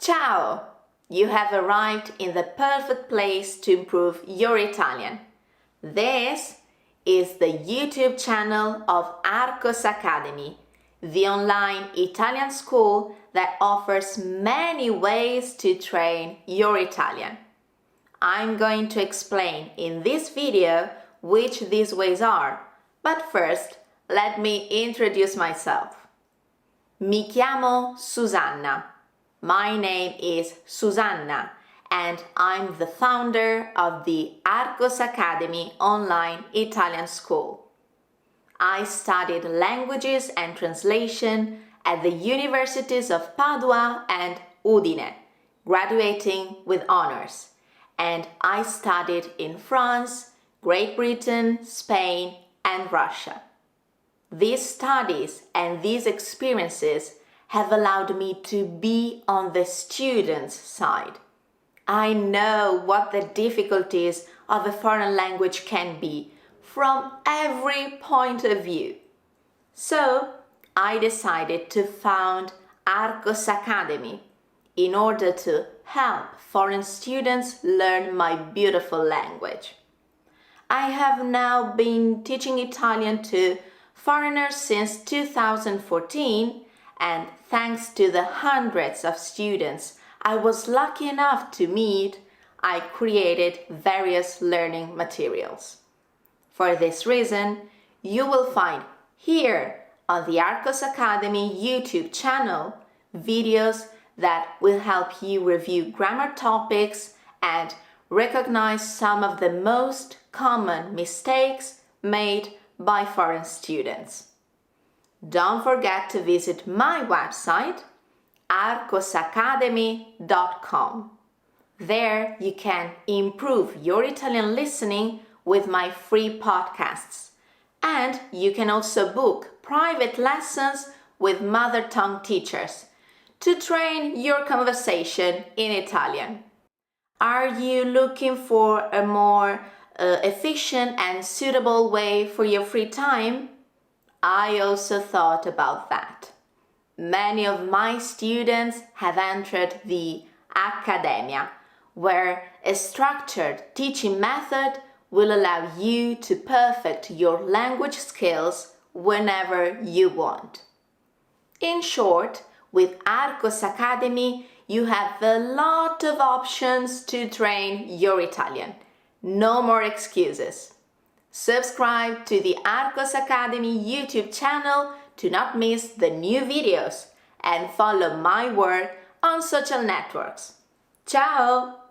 Ciao! You have arrived in the perfect place to improve your Italian. This is the YouTube channel of Arkos Academy, the online Italian school that offers many ways to train your Italian. I'm going to explain in this video which these ways are, but first let me introduce myself. Mi chiamo Susanna. My name is Susanna and I'm the founder of the Arkos Academy online Italian school. I studied languages and translation at the universities of Padua and Udine, graduating with honors, and I studied in France, Great Britain, Spain, and Russia. These studies and these experiences have allowed me to be on the student's side. I know what the difficulties of a foreign language can be from every point of view. So I decided to found Arkos Academy in order to help foreign students learn my beautiful language. I have now been teaching Italian to foreigners since 2014, and thanks to the hundreds of students I was lucky enough to meet, I created various learning materials. For this reason, you will find here on the Arkos Academy YouTube channel videos that will help you review grammar topics and recognize some of the most common mistakes made by foreign students. Don't forget to visit my website, arkosacademy.com. There you can improve your Italian listening with my free podcasts, and you can also book private lessons with mother tongue teachers to train your conversation in Italian. Are you looking for a more efficient and suitable way for your free time? I also thought about that. Many of my students have entered the Accademia, where a structured teaching method will allow you to perfect your language skills whenever you want. In short, with Arkos Academy, you have a lot of options to train your Italian. No more excuses. Subscribe to the Arkos Academy YouTube channel to not miss the new videos and follow my work on social networks. Ciao!